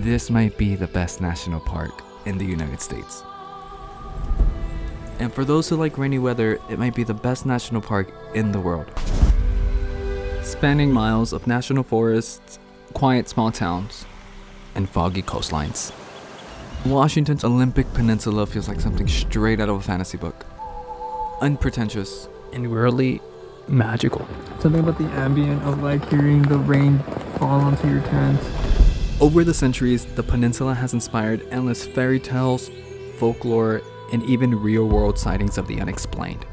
this might be the best national park in the United States. And for those who like rainy weather, it might be the best national park in the world. Spanning miles of national forests, quiet small towns, and foggy coastlines. Washington's Olympic Peninsula feels like something straight out of a fantasy book. Unpretentious and weirdly magical. Something about the ambient of like hearing the rain fall onto your tent. Over the centuries, the peninsula has inspired endless fairy tales, folklore, and even real-world sightings of the unexplained,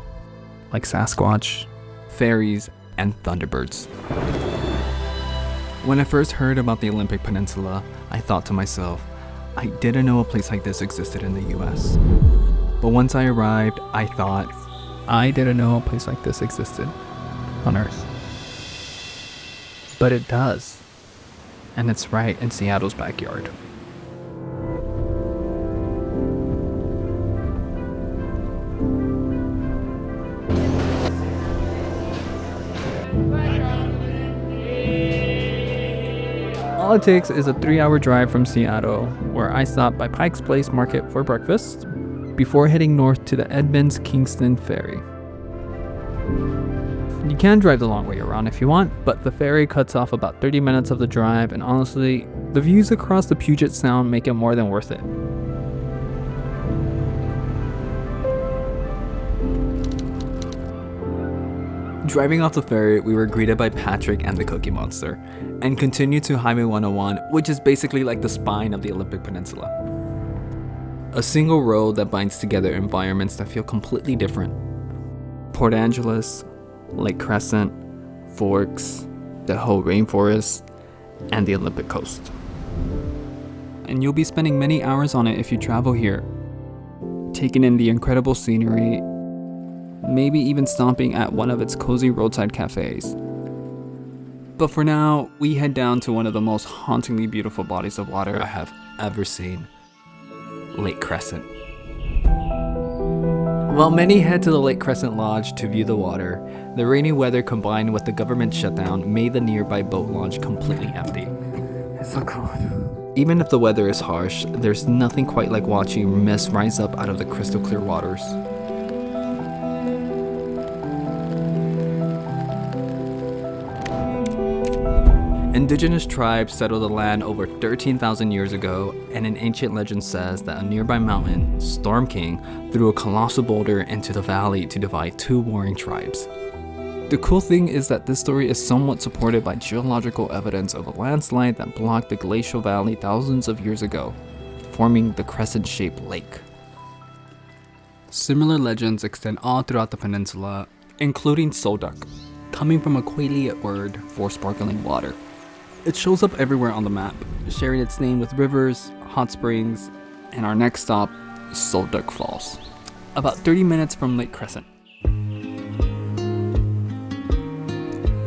like Sasquatch, fairies, and thunderbirds. When I first heard about the Olympic Peninsula, I thought to myself, I didn't know a place like this existed in the US. But once I arrived, I thought, I didn't know a place like this existed on Earth. But it does. And it's right in Seattle's backyard. All it takes is a 3-hour drive from Seattle, where I stopped by Pike's Place Market for breakfast before heading north to the Edmonds-Kingston Ferry. You can drive the long way around if you want, but the ferry cuts off about 30 minutes of the drive, and honestly, the views across the Puget Sound make it more than worth it. Driving off the ferry, we were greeted by Patrick and the Cookie Monster, and continued to Highway 101, which is basically like the spine of the Olympic Peninsula. A single road that binds together environments that feel completely different. Port Angeles, Lake Crescent, Forks, the Hoh Rainforest, and the Olympic coast. And you'll be spending many hours on it if you travel here, taking in the incredible scenery, maybe even stopping at one of its cozy roadside cafes. But for now, we head down to one of the most hauntingly beautiful bodies of water I have ever seen, Lake Crescent. While many head to the Lake Crescent Lodge to view the water, the rainy weather combined with the government shutdown made the nearby boat launch completely empty. It's so cold. Even if the weather is harsh, there's nothing quite like watching mist rise up out of the crystal clear waters. Indigenous tribes settled the land over 13,000 years ago, and an ancient legend says that a nearby mountain, Storm King, threw a colossal boulder into the valley to divide two warring tribes. The cool thing is that this story is somewhat supported by geological evidence of a landslide that blocked the glacial valley thousands of years ago, forming the crescent-shaped lake. Similar legends extend all throughout the peninsula, including Sol Duc, coming from a Quieleute word for sparkling water. It shows up everywhere on the map, sharing its name with rivers, hot springs, and our next stop, Sol Duc Falls, about 30 minutes from Lake Crescent.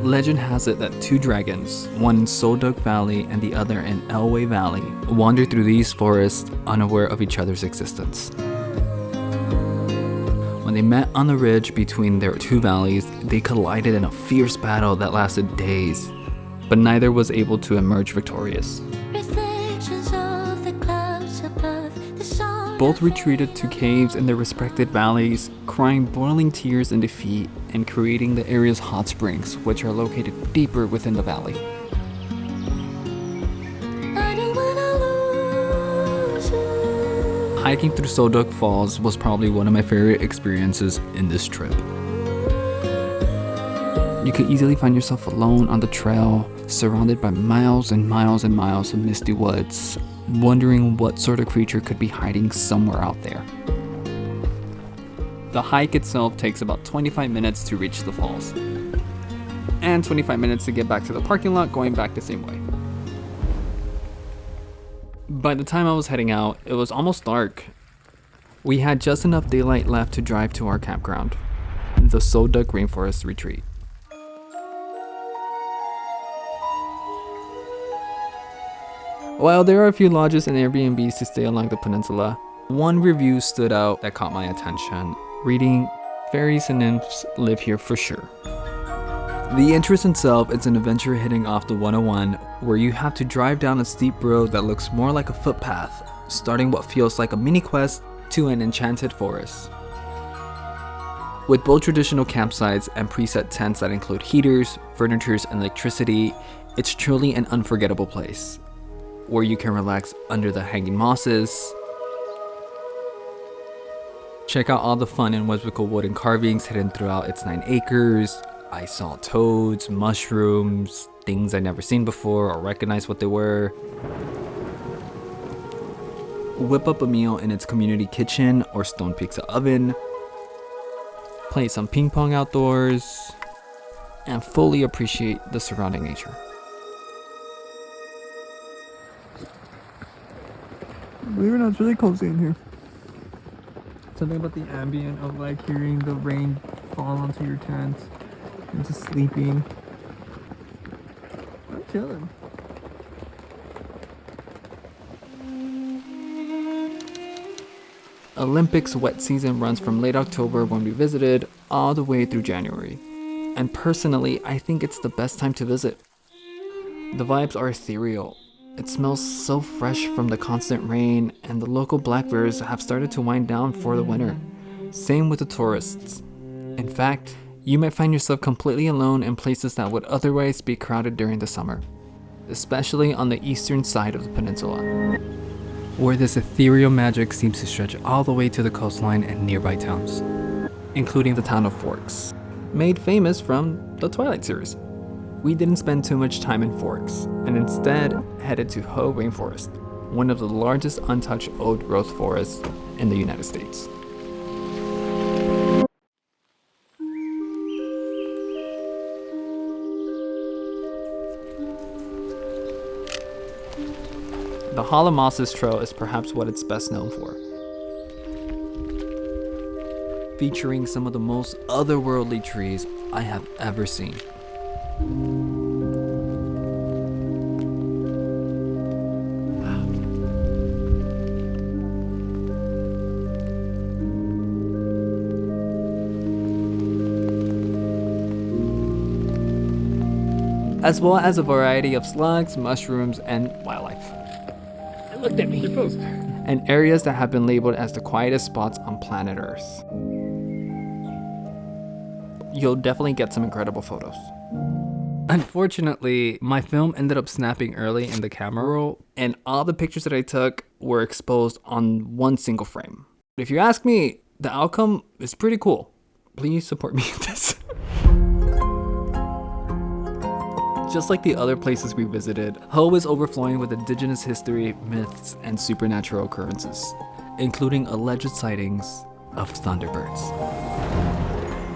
Legend has it that two dragons, one in Sol Duc Valley and the other in Elway Valley, wander through these forests unaware of each other's existence. When they met on the ridge between their two valleys, they collided in a fierce battle that lasted days, but neither was able to emerge victorious. Both retreated to caves in their respective valleys, crying boiling tears in defeat and creating the area's hot springs, which are located deeper within the valley. Hiking through Sol Duc Falls was probably one of my favorite experiences in this trip. You could easily find yourself alone on the trail, surrounded by miles and miles and miles of misty woods, wondering what sort of creature could be hiding somewhere out there. The hike itself takes about 25 minutes to reach the falls, and 25 minutes to get back to the parking lot going back the same way. By the time I was heading out, it was almost dark. We had just enough daylight left to drive to our campground, the Sol Duc Rainforest Retreat. While there are a few lodges and Airbnbs to stay along the peninsula, one review stood out that caught my attention, reading, "Fairies and nymphs live here for sure." The entrance itself is an adventure hitting off the 101, where you have to drive down a steep road that looks more like a footpath, starting what feels like a mini quest to an enchanted forest. With both traditional campsites and preset tents that include heaters, furniture, and electricity, it's truly an unforgettable place, where you can relax under the hanging mosses, check out all the fun and whimsical wooden carvings hidden throughout its 9 acres. I saw toads, mushrooms, things I'd never seen before or recognized what they were. Whip up a meal in its community kitchen or stone pizza oven. Play some ping pong outdoors. And fully appreciate the surrounding nature. Believe it or not, it's really cozy in here. Something about the ambient of like hearing the rain fall onto your tent and just sleeping. I'm chilling. Olympic's wet season runs from late October when we visited all the way through January. And personally, I think it's the best time to visit. The vibes are ethereal. It smells so fresh from the constant rain, and the local black bears have started to wind down for the winter. Same with the tourists. In fact, you might find yourself completely alone in places that would otherwise be crowded during the summer, especially on the eastern side of the peninsula, where this ethereal magic seems to stretch all the way to the coastline and nearby towns, including the town of Forks, made famous from the Twilight series. We didn't spend too much time in Forks, and instead headed to Hoh Rainforest, one of the largest untouched old-growth forests in the United States. The Hall of Mosses Trail is perhaps what it's best known for, featuring some of the most otherworldly trees I have ever seen. As well as a variety of slugs, mushrooms, and wildlife. It looked at me. Your post. And areas that have been labeled as the quietest spots on planet Earth. You'll definitely get some incredible photos. Unfortunately, my film ended up snapping early in the camera roll, and all the pictures that I took were exposed on one single frame. If you ask me, the outcome is pretty cool. Please support me in this. Just like the other places we visited, Hoh is overflowing with indigenous history, myths, and supernatural occurrences, including alleged sightings of thunderbirds.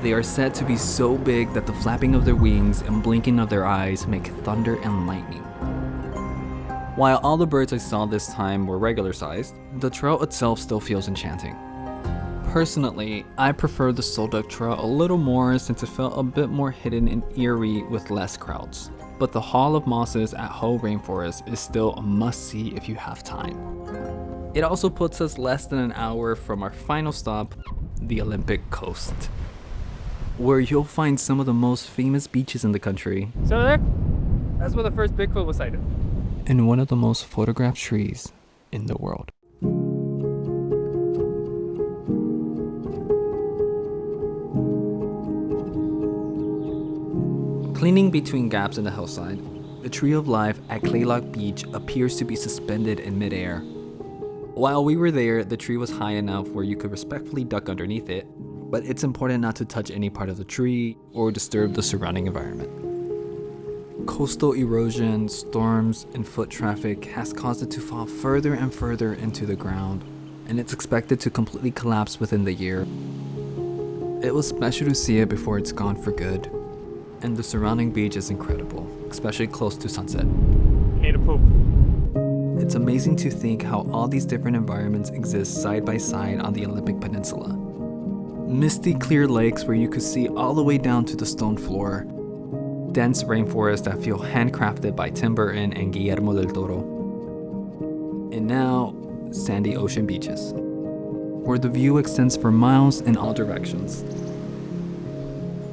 They are said to be so big that the flapping of their wings and blinking of their eyes make thunder and lightning. While all the birds I saw this time were regular sized, the trail itself still feels enchanting. Personally, I prefer the Sol Duc Trail a little more since it felt a bit more hidden and eerie with less crowds. But the Hall of Mosses at Hoh Rainforest is still a must-see if you have time. It also puts us less than an hour from our final stop, the Olympic Coast, where you'll find some of the most famous beaches in the country. So there, that's where the first Bigfoot was sighted. And one of the most photographed trees in the world. Cleaning between gaps in the hillside, the Tree of Life at Quieleute Beach appears to be suspended in midair. While we were there, the tree was high enough where you could respectfully duck underneath it, but it's important not to touch any part of the tree or disturb the surrounding environment. Coastal erosion, storms, and foot traffic has caused it to fall further and further into the ground, and it's expected to completely collapse within the year. It was special to see it before it's gone for good. And the surrounding beach is incredible, especially close to sunset. Need a poop. It's amazing to think how all these different environments exist side by side on the Olympic Peninsula. Misty clear lakes where you could see all the way down to the stone floor. Dense rainforests that feel handcrafted by Tim Burton and Guillermo del Toro. And now, sandy ocean beaches, where the view extends for miles in all directions.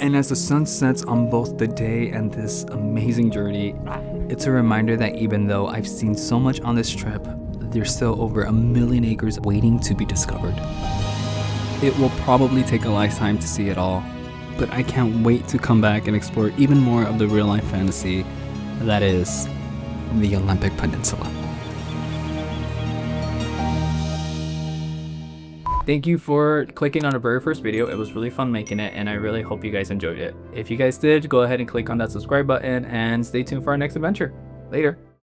And as the sun sets on both the day and this amazing journey, It's a reminder that even though I've seen so much on this trip, there's still over 1 million acres waiting to be discovered. It will probably take a lifetime to see it all, but I can't wait to come back and explore even more of the real-life fantasy that is The Olympic Peninsula. Thank you for clicking on the very first video. It was really fun making it, and I really hope you guys enjoyed it. If you guys did, go ahead and click on that subscribe button and stay tuned for our next adventure. Later.